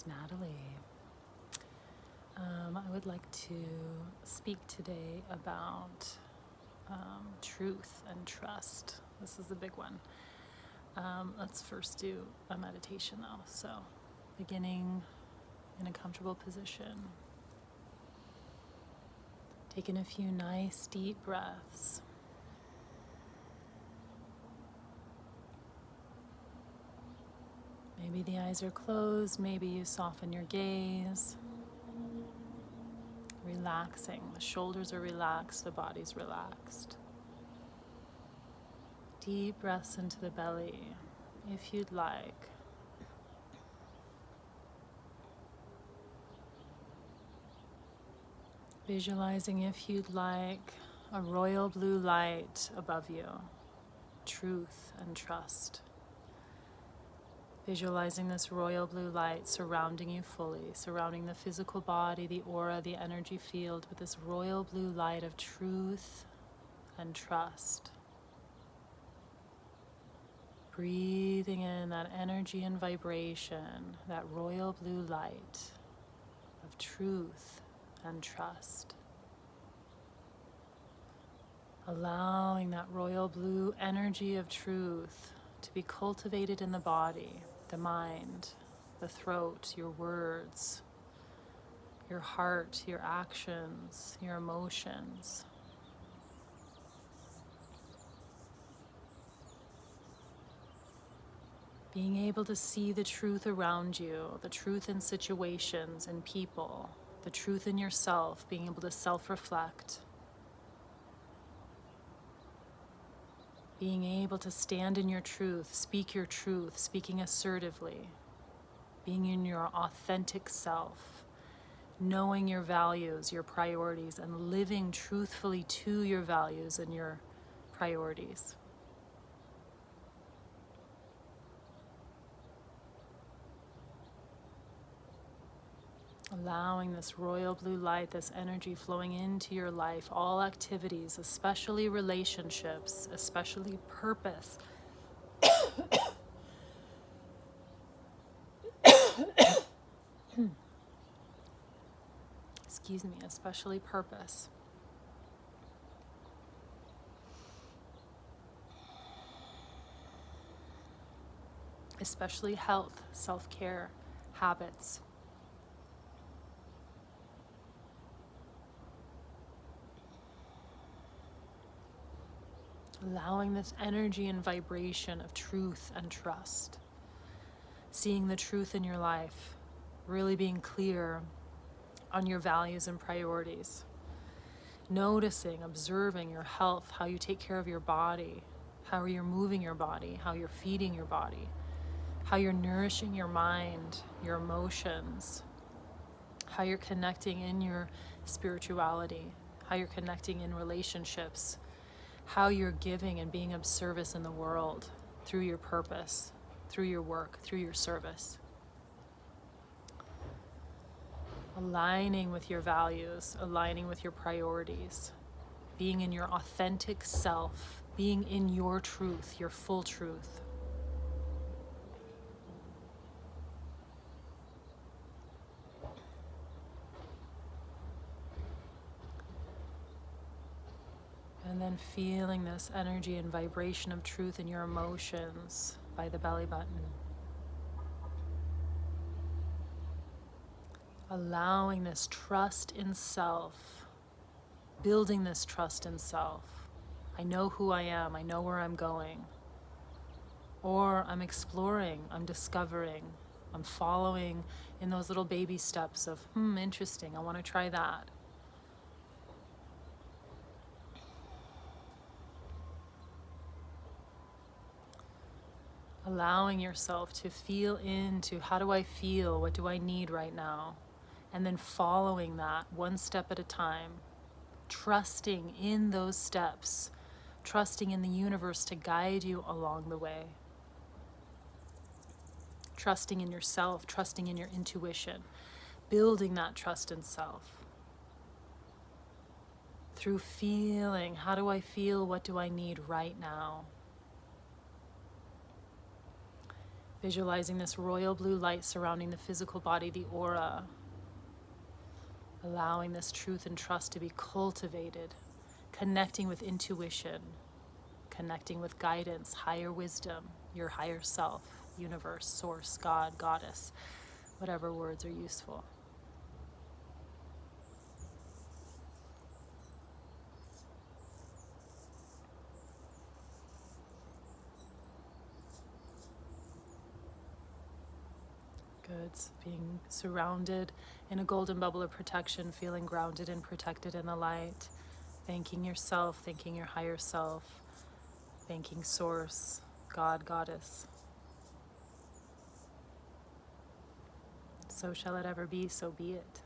is Natalie. I would like to speak today about truth and trust. This is a big one. Let's first do a meditation though. So, beginning in a comfortable position. Taking a few nice deep breaths. Maybe the eyes are closed, maybe you soften your gaze. Relaxing, the shoulders are relaxed, the body's relaxed. Deep breaths into the belly, if you'd like. Visualizing, if you'd like, a royal blue light above you, truth and trust. Visualizing this royal blue light surrounding you fully, surrounding the physical body, the aura, the energy field with this royal blue light of truth and trust. Breathing in that energy and vibration, that royal blue light of truth and trust. Allowing that royal blue energy of truth to be cultivated in the body, the mind, the throat, your words, your heart, your actions, your emotions. Being able to see the truth around you, the truth in situations and people, the truth in yourself, being able to self-reflect. Being able to stand in your truth, speaking assertively, being in your authentic self, knowing your values, your priorities, and living truthfully to your values and your priorities. Allowing this royal blue light, this energy flowing into your life, all activities, especially relationships, especially purpose. Excuse me, especially purpose. Especially health, self-care, habits. Allowing this energy and vibration of truth and trust. Seeing the truth in your life, really being clear on your values and priorities. Noticing, observing your health, how you take care of your body, how you're moving your body, how you're feeding your body, how you're nourishing your mind, your emotions, how you're connecting in your spirituality, how you're connecting in relationships, how you're giving and being of service in the world through your purpose, through your work, through your service. Aligning with your values, aligning with your priorities, being in your authentic self, being in your truth, your full truth. And then feeling this energy and vibration of truth in your emotions by the belly button. Allowing this trust in self, building this trust in self. I know who I am, I know where I'm going. Or I'm exploring, I'm discovering, I'm following in those little baby steps of, interesting, I want to try that. Allowing yourself to feel into, how do I feel? What do I need right now? And then following that one step at a time, trusting in those steps, trusting in the universe to guide you along the way. Trusting in yourself, trusting in your intuition, building that trust in self. Through feeling, how do I feel? What do I need right now? Visualizing this royal blue light surrounding the physical body, the aura. Allowing this truth and trust to be cultivated. Connecting with intuition. Connecting with guidance, higher wisdom, your higher self, universe, source, God, goddess, whatever words are useful. Good. Being surrounded in a golden bubble of protection, feeling grounded and protected in the light. Thanking yourself, thanking your higher self, thanking source, God, goddess. So shall it ever be, so be it.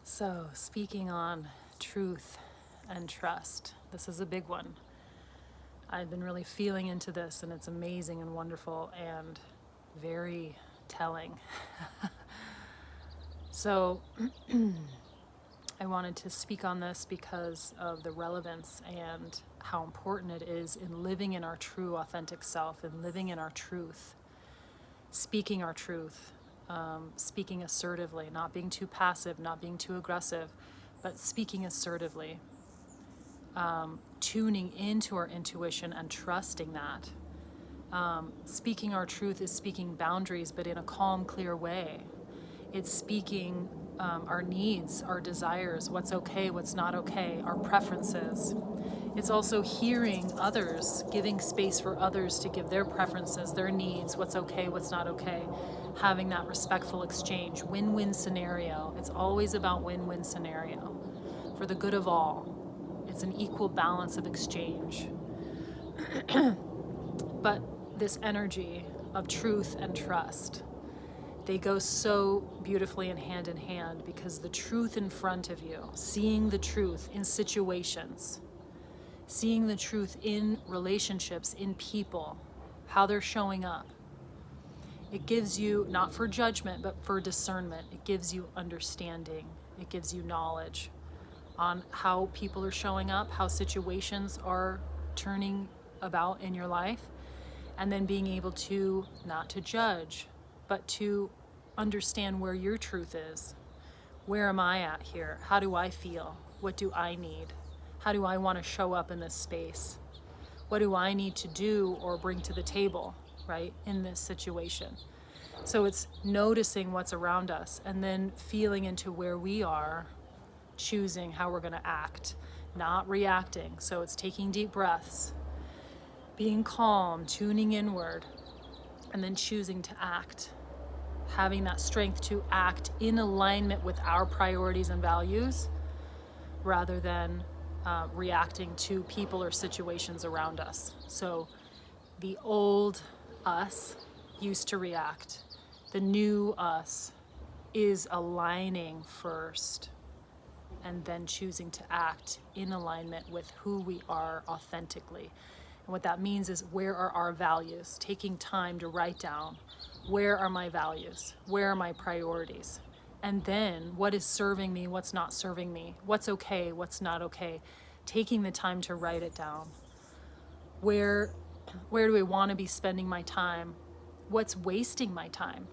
So, speaking on truth and trust, this is a big one. I've been really feeling into this, and it's amazing and wonderful and very telling. So, I wanted to speak on this because of the relevance and how important it is in living in our true, authentic self, and living in our truth, speaking our truth, speaking assertively, not being too passive, not being too aggressive, but speaking assertively, tuning into our intuition and trusting that. Speaking our truth is speaking boundaries, but in a calm, clear way. It's speaking our needs, our desires, what's okay, what's not okay, our preferences. It's also hearing others, giving space for others to give their preferences, their needs, what's okay, what's not okay, having that respectful exchange, win-win scenario. It's always about win-win scenario for the good of all. It's an equal balance of exchange. But this energy of truth and trust, they go so beautifully in hand, because the truth in front of you, seeing the truth in situations, seeing the truth in relationships, in people, how they're showing up, it gives you, not for judgment, but for discernment. It gives you understanding. It gives you knowledge on how people are showing up, how situations are turning about in your life, and then being able to, not to judge, but to understand where your truth is. Where am I at here? How do I feel? What do I need? How do I want to show up in this space? What do I need to do or bring to the table, right, in this situation? So it's noticing what's around us and then feeling into where we are, choosing how we're going to act, not reacting. So it's taking deep breaths, being calm, tuning inward, and then choosing to act. Having that strength to act in alignment with our priorities and values rather than reacting to people or situations around us. So the old us used to react. The new us is aligning first and then choosing to act in alignment with who we are authentically. And what that means is, where are our values? Taking time to write down, where are my values? Where are my priorities? And then what is serving me, what's not serving me? What's okay, what's not okay? Taking the time to write it down. Where do I want to be spending my time? What's wasting my time?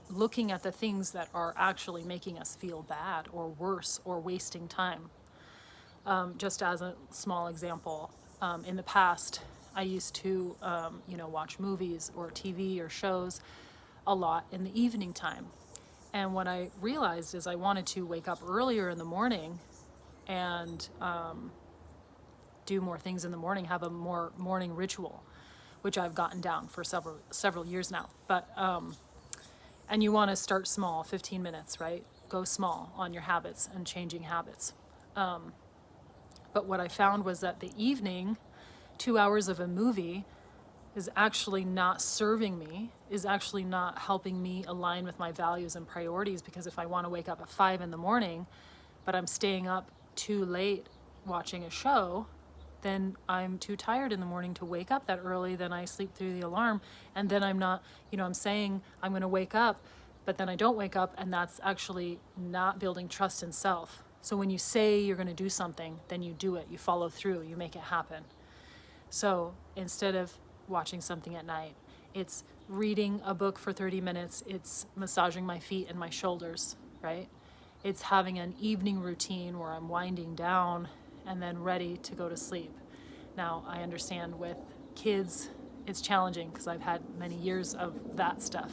Looking at the things that are actually making us feel bad or worse or wasting time. Just as a small example, in the past, I used to, watch movies or TV or shows a lot in the evening time. And what I realized is I wanted to wake up earlier in the morning and do more things in the morning, have a more morning ritual, which I've gotten down for several years now. But and you want to start small, 15 minutes, right? Go small on your habits and changing habits. But what I found was that the evening, 2 hours of a movie is actually not serving me, is actually not helping me align with my values and priorities, because if I want to wake up at 5 in the morning, but I'm staying up too late watching a show, then I'm too tired in the morning to wake up that early, then I sleep through the alarm, and then I'm not, I'm saying I'm going to wake up, but then I don't wake up, and that's actually not building trust in self. So when you say you're going to do something, then you do it, you follow through, you make it happen. So instead of watching something at night, it's reading a book for 30 minutes, it's massaging my feet and my shoulders, right? It's having an evening routine where I'm winding down and then ready to go to sleep. Now, I understand with kids, it's challenging because I've had many years of that stuff.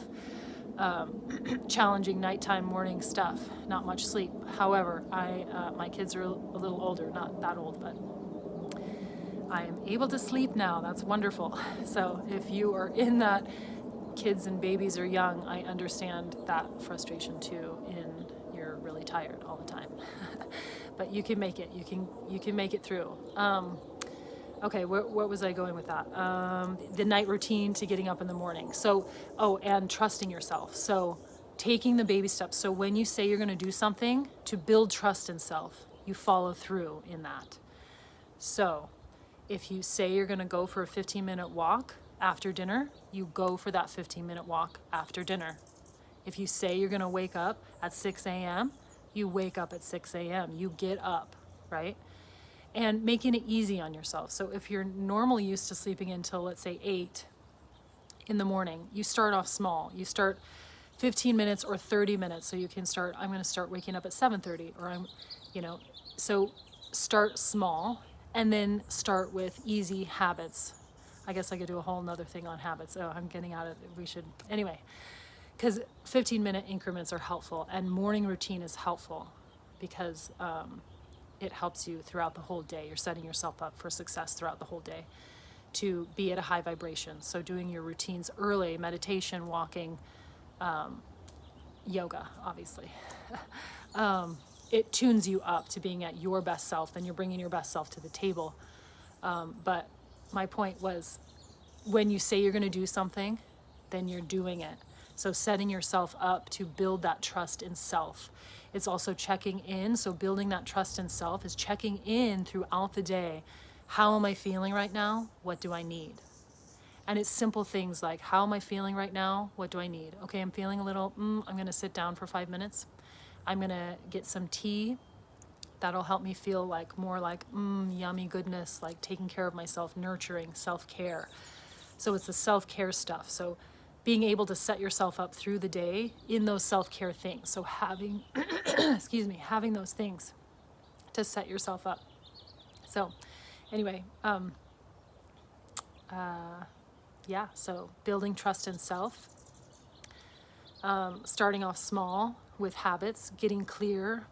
Challenging nighttime, morning stuff, not much sleep. However, my kids are a little older, not that old, but I am able to sleep now. That's wonderful. So if you are in that, kids and babies are young, I understand that frustration too. You're really tired all the time, but you can make it. You can make it through. Okay, what was I going with that? The night routine to getting up in the morning. So, and trusting yourself. So taking the baby steps. So when you say you're going to do something, to build trust in self, you follow through in that. So if you say you're going to go for a 15-minute walk after dinner, you go for that 15-minute walk after dinner. If you say you're going to wake up at 6 a.m., you wake up at 6 a.m. You get up, right? And making it easy on yourself. So if you're normally used to sleeping until, let's say, 8 in the morning, you start off small. You start 15 minutes or 30 minutes. So you can start, I'm going to start waking up at 7:30, or so start small and then start with easy habits. I guess I could do a whole nother thing on habits. Oh, I'm getting out of it. Anyway, because 15-minute increments are helpful, and morning routine is helpful because, it helps you throughout the whole day. You're setting yourself up for success throughout the whole day to be at a high vibration. So doing your routines early, meditation, walking, yoga, obviously. It tunes you up to being at your best self, and you're bringing your best self to the table. But my point was, when you say you're going to do something, then you're doing it. So setting yourself up to build that trust in self. It's also checking in. So building that trust in self is checking in throughout the day. How am I feeling right now? What do I need? And it's simple things like, how am I feeling right now? What do I need? Okay, I'm feeling a little, I'm going to sit down for 5 minutes. I'm going to get some tea. That'll help me feel like more like, yummy goodness, like taking care of myself, nurturing, self-care. So it's the self-care stuff. So being able to set yourself up through the day in those self-care things. So having, having those things to set yourself up. So anyway, so building trust in self, starting off small with habits, getting clear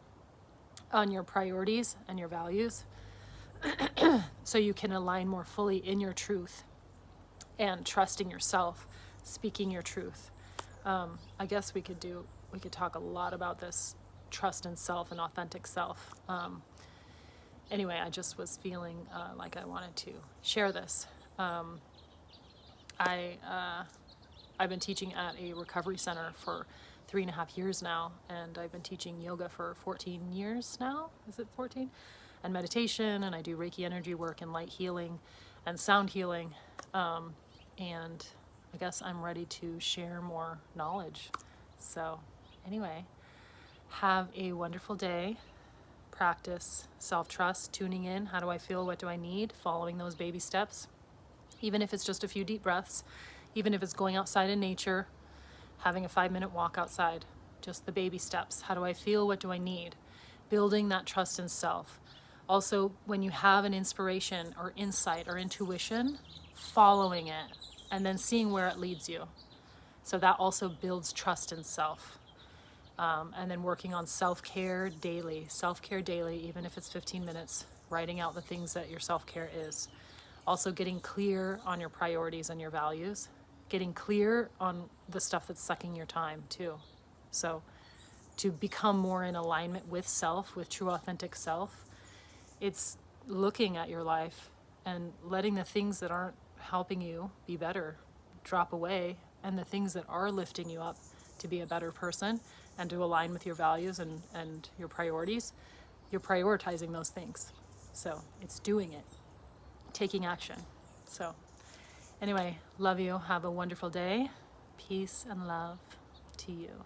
on your priorities and your values so you can align more fully in your truth, and trusting yourself, speaking your truth. I guess we could talk a lot about this trust in self and authentic self. Anyway, I just was feeling like I wanted to share this. I've been teaching at a recovery center for 3.5 years now, and I've been teaching yoga for 14 years now. Is it 14? And meditation, and I do Reiki energy work and light healing and sound healing. And I guess I'm ready to share more knowledge. So anyway, have a wonderful day. Practice self-trust, tuning in. How do I feel? What do I need? Following those baby steps. Even if it's just a few deep breaths, even if it's going outside in nature, having a 5-minute walk outside, just the baby steps. How do I feel? What do I need? Building that trust in self. Also, when you have an inspiration or insight or intuition, following it and then seeing where it leads you. So that also builds trust in self. And then working on self-care daily, even if it's 15 minutes, writing out the things that your self-care is. Also getting clear on your priorities and your values, getting clear on the stuff that's sucking your time too. So to become more in alignment with self, with true authentic self, it's looking at your life and letting the things that aren't helping you be better drop away, and the things that are lifting you up to be a better person and to align with your values and your priorities, you're prioritizing those things. So it's doing it, taking action. So anyway, love you. Have a wonderful day. Peace and love to you.